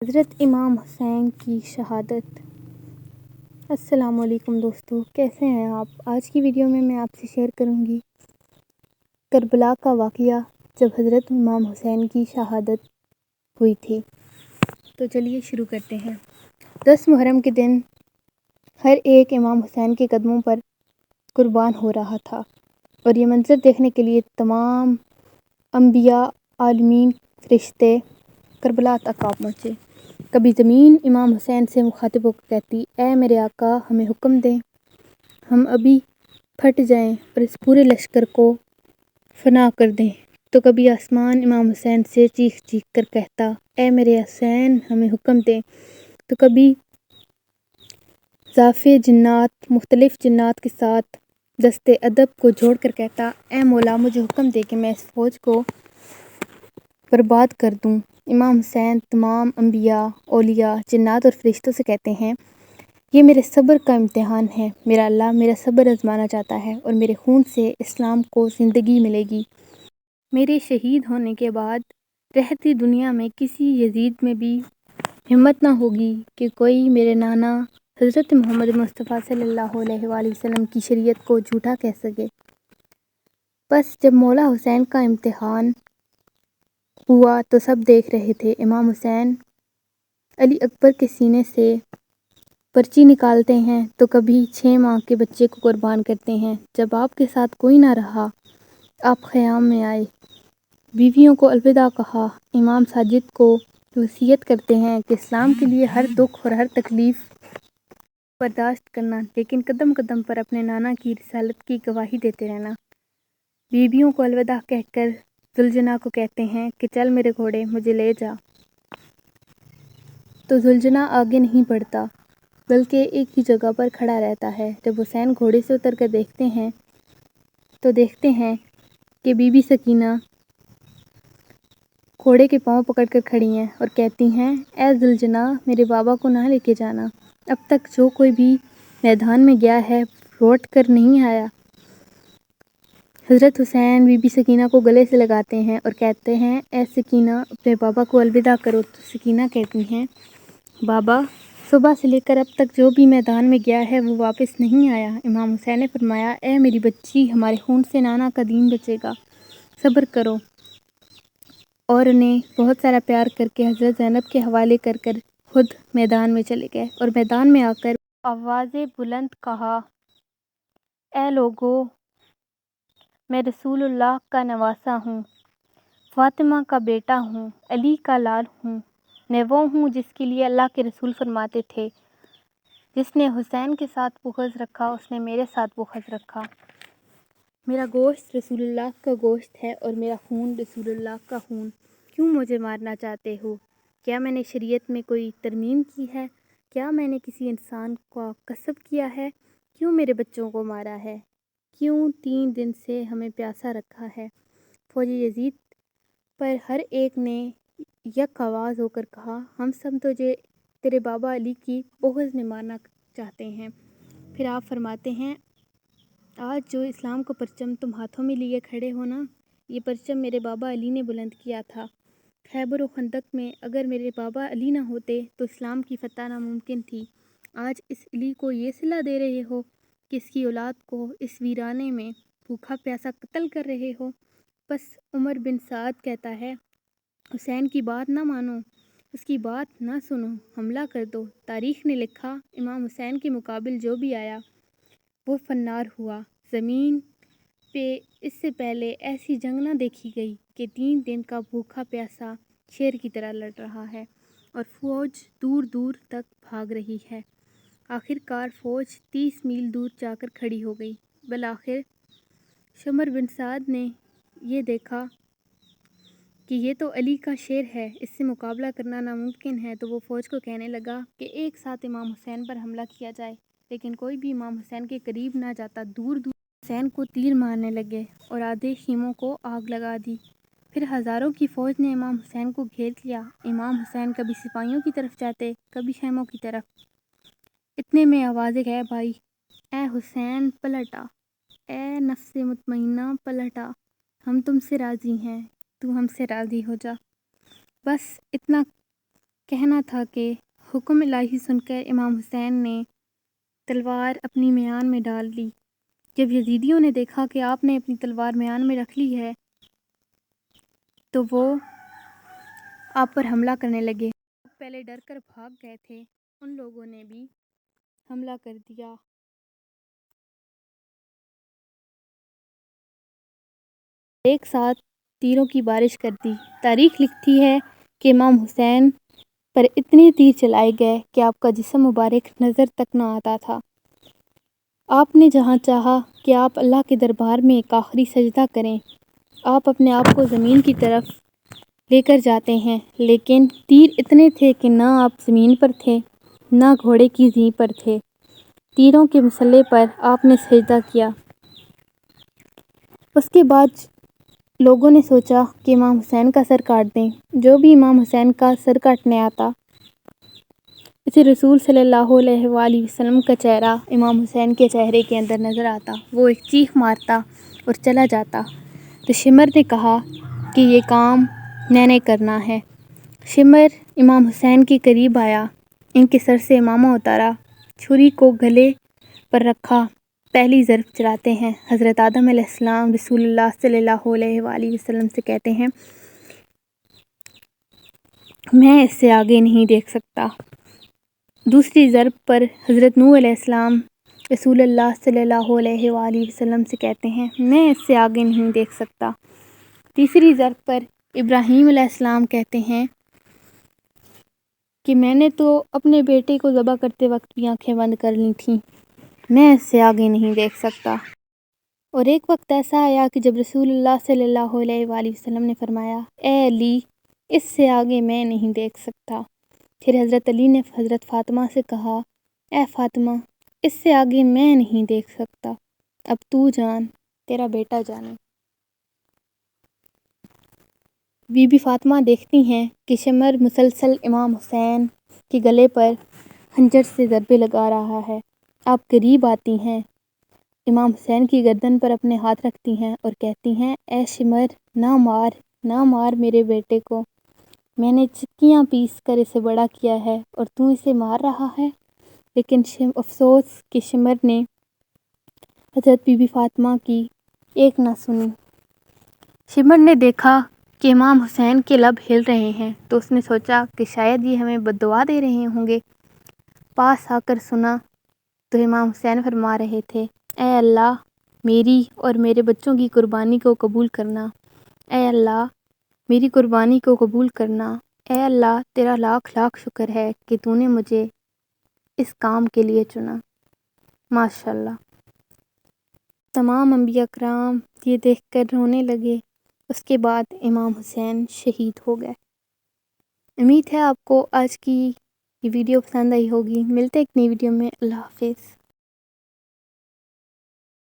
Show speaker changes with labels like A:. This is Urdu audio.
A: حضرت امام حسین کی شہادت۔ السلام علیکم دوستو، کیسے ہیں آپ؟ آج کی ویڈیو میں آپ سے شیئر کروں گی کربلا کا واقعہ جب حضرت امام حسین کی شہادت ہوئی تھی۔ تو چلیے شروع کرتے ہیں۔ 10 محرم کے دن ہر ایک امام حسین کے قدموں پر قربان ہو رہا تھا، اور یہ منظر دیکھنے کے لیے تمام انبیاء، عالمین، فرشتے کربلا تک آ پہنچے۔ کبھی زمین امام حسین سے مخاطب ہو کر کہتی، اے میرے آقا، ہمیں حکم دیں، ہم ابھی پھٹ جائیں اور اس پورے لشکر کو فنا کر دیں۔ تو کبھی آسمان امام حسین سے چیخ چیخ کر کہتا، اے میرے حسین، ہمیں حکم دیں۔ تو کبھی ضعف جنات مختلف جنات کے ساتھ دست ادب کو جوڑ کر کہتا، اے مولا، مجھے حکم دے کہ میں اس فوج کو برباد کر دوں۔ امام حسین تمام انبیاء، اولیاء، جنات اور فرشتوں سے کہتے ہیں، یہ میرے صبر کا امتحان ہے۔ میرا اللہ میرا صبر آزمانا چاہتا ہے، اور میرے خون سے اسلام کو زندگی ملے گی۔ میرے شہید ہونے کے بعد رہتی دنیا میں کسی یزید میں بھی ہمت نہ ہوگی کہ کوئی میرے نانا حضرت محمد مصطفیٰ صلی اللہ علیہ وآلہ وسلم کی شریعت کو جھوٹا کہہ سکے۔ بس جب مولا حسین کا امتحان ہوا تو سب دیکھ رہے تھے۔ امام حسین علی اکبر کے سینے سے پرچی نکالتے ہیں تو کبھی 6 ماہ کے بچے کو قربان کرتے ہیں۔ جب آپ کے ساتھ کوئی نہ رہا، آپ خیام میں آئے، بیویوں کو الوداع کہا۔ امام ساجد کو وصیت کرتے ہیں کہ اسلام کے لیے ہر دکھ اور ہر تکلیف برداشت کرنا، لیکن قدم قدم پر اپنے نانا کی رسالت کی گواہی دیتے رہنا۔ بیویوں کو الوداع کہہ کر زلجنا کو کہتے ہیں کہ چل میرے گھوڑے، مجھے لے جا۔ تو زلجنا آگے نہیں بڑھتا، بلکہ ایک ہی جگہ پر کھڑا رہتا ہے۔ جب حسین گھوڑے سے اتر کر دیکھتے ہیں کہ بی بی سکینہ گھوڑے کے پاؤں پکڑ کر کھڑی ہیں اور کہتی ہیں، اے زلجنا، میرے بابا کو نہ لے کے جانا۔ اب تک جو کوئی بھی میدان میں گیا ہے لوٹ کر نہیں آیا۔ حضرت حسین بی بی سکینہ کو گلے سے لگاتے ہیں اور کہتے ہیں، اے سکینہ، اپنے بابا کو الوداع کرو۔ تو سکینہ کہتی ہیں، بابا، صبح سے لے کر اب تک جو بھی میدان میں گیا ہے وہ واپس نہیں آیا۔ امام حسین نے فرمایا، اے میری بچی، ہمارے خون سے نانا کا دین بچے گا، صبر کرو۔ اور انہیں بہت سارا پیار کر کے حضرت زینب کے حوالے کر کر خود میدان میں چلے گئے، اور میدان میں آ کر آواز بلند کہا، اے لوگو، میں رسول اللہ کا نواسہ ہوں، فاطمہ کا بیٹا ہوں، علی کا لال ہوں، میں وہ ہوں جس کے لیے اللہ کے رسول فرماتے تھے، جس نے حسین کے ساتھ بغض رکھا اس نے میرے ساتھ بغض رکھا۔ میرا گوشت رسول اللہ کا گوشت ہے اور میرا خون رسول اللہ کا خون۔ کیوں مجھے مارنا چاہتے ہو؟ کیا میں نے شریعت میں کوئی ترمیم کی ہے؟ کیا میں نے کسی انسان کا قصب کیا ہے؟ کیوں میرے بچوں کو مارا ہے؟ کیوں 3 دن سے ہمیں پیاسا رکھا ہے؟ فوج یزید پر ہر ایک نے یک آواز ہو کر کہا، ہم سب تجھے تیرے بابا علی کی بغض میں مارنا چاہتے ہیں۔ پھر آپ فرماتے ہیں، آج جو اسلام کا پرچم تم ہاتھوں میں لیے کھڑے ہو نا، یہ پرچم میرے بابا علی نے بلند کیا تھا۔ خیبر و خندق میں اگر میرے بابا علی نہ ہوتے تو اسلام کی فتح ناممکن تھی۔ آج اس علی کو یہ صلہ دے رہے ہو کہ اس کی اولاد کو اس ویرانے میں بھوکا پیاسا قتل کر رہے ہو۔ بس عمر بن سعد کہتا ہے، حسین کی بات نہ مانو، اس کی بات نہ سنو، حملہ کر دو۔ تاریخ نے لکھا، امام حسین کے مقابل جو بھی آیا وہ فنار ہوا۔ زمین پہ اس سے پہلے ایسی جنگ نہ دیکھی گئی کہ 3 دن کا بھوکا پیاسا شیر کی طرح لڑ رہا ہے اور فوج دور دور تک بھاگ رہی ہے۔ آخر کار فوج 30 میل دور جا کر کھڑی ہو گئی۔ بالآخر شمر بن سعد نے یہ دیکھا کہ یہ تو علی کا شیر ہے، اس سے مقابلہ کرنا ناممکن ہے، تو وہ فوج کو کہنے لگا کہ ایک ساتھ امام حسین پر حملہ کیا جائے، لیکن کوئی بھی امام حسین کے قریب نہ جاتا۔ دور دور حسین کو تیر مارنے لگے اور آدھے خیموں کو آگ لگا دی۔ پھر ہزاروں کی فوج نے امام حسین کو گھیر لیا۔ امام حسین کبھی سپاہیوں کی طرف جاتے، کبھی خیموں کی طرف۔ اتنے میں آوازیں کہ بھائی، اے حسین پلٹ آ، اے نفس مطمئنہ پلٹ آ، ہم تم سے راضی ہیں، تو ہم سے راضی ہو جا۔ بس اتنا کہنا تھا کہ حکم الہی سن کر امام حسین نے تلوار اپنی میان میں ڈال لی۔ جب یزیدیوں نے دیکھا کہ آپ نے اپنی تلوار میان میں رکھ لی ہے تو وہ آپ پر حملہ کرنے لگے۔ پہلے ڈر کر بھاگ گئے تھے، ان لوگوں نے بھی حملہ کر دیا۔ ایک ساتھ تیروں کی بارش کر دی۔ تاریخ لکھتی ہے کہ امام حسین پر اتنے تیر چلائے گئے کہ آپ کا جسم مبارک نظر تک نہ آتا تھا۔ آپ نے جہاں چاہا کہ آپ اللہ کے دربار میں ایک آخری سجدہ کریں، آپ اپنے آپ کو زمین کی طرف لے کر جاتے ہیں، لیکن تیر اتنے تھے کہ نہ آپ زمین پر تھے نہ گھوڑے کی زین پر تھے۔ تیروں کے مسلح پر آپ نے سجدہ کیا۔ اس کے بعد لوگوں نے سوچا کہ امام حسین کا سر کاٹ دیں۔ جو بھی امام حسین کا سر کاٹنے آتا اسے رسول صلی اللہ علیہ وآلہ وسلم کا چہرہ امام حسین کے چہرے کے اندر نظر آتا۔ وہ ایک چیخ مارتا اور چلا جاتا۔ تو شمر نے کہا کہ یہ کام میں نے کرنا ہے۔ شمر امام حسین کے قریب آیا، ان کے سر سے امامہ اتارا، چھری کو گلے پر رکھا، پہلی ضرب چلاتے ہیں۔ حضرت آدم علیہ السلام رسول اللہ صلی اللہ علیہ وآلہ وسلم سے کہتے ہیں میں اس سے آگے نہیں دیکھ سکتا۔ دوسری ضرب پر حضرت نوح علیہ السلام رسول اللہ صلی اللہ علیہ وآلہ وسلم سے کہتے ہیں میں اس سے آگے نہیں دیکھ سکتا۔ تیسری ضرب پر ابراہیم علیہ السلام کہتے ہیں کہ میں نے تو اپنے بیٹے کو ذبح کرتے وقت بھی آنکھیں بند کر لی تھیں، میں اس سے آگے نہیں دیکھ سکتا۔ اور ایک وقت ایسا آیا کہ جب رسول اللہ صلی اللہ علیہ وآلہ وسلم نے فرمایا اے علی اس سے آگے میں نہیں دیکھ سکتا۔ پھر حضرت علی نے حضرت فاطمہ سے کہا اے فاطمہ اس سے آگے میں نہیں دیکھ سکتا، اب تو جان تیرا بیٹا جانے۔ بی بی فاطمہ دیکھتی ہیں کہ شمر مسلسل امام حسین کے گلے پر خنجر سے ضربے لگا رہا ہے۔ آپ قریب آتی ہیں، امام حسین کی گردن پر اپنے ہاتھ رکھتی ہیں اور کہتی ہیں اے شمر نہ مار میرے بیٹے کو، میں نے چکیاں پیس کر اسے بڑا کیا ہے اور تو اسے مار رہا ہے۔ لیکن افسوس کہ شمر نے حضرت بی بی فاطمہ کی ایک نہ سنی۔ شمر نے دیکھا کہ امام حسین کے لب ہل رہے ہیں تو اس نے سوچا کہ شاید یہ ہمیں بد دعا دے رہے ہوں گے۔ پاس آ کر سنا تو امام حسین فرما رہے تھے اے اللہ میری اور میرے بچوں کی قربانی کو قبول کرنا، اے اللہ میری قربانی کو قبول کرنا، اے اللہ تیرا لاکھ لاکھ شکر ہے کہ تو نے مجھے اس کام کے لیے چنا۔ ماشاءاللہ۔ تمام انبیاء کرام یہ دیکھ کر رونے لگے۔ اس کے بعد امام حسین شہید ہو گئے۔ امید ہے آپ کو آج کی یہ ویڈیو پسند آئی ہوگی۔ ملتے ایک نئی ویڈیو میں۔ اللہ حافظ۔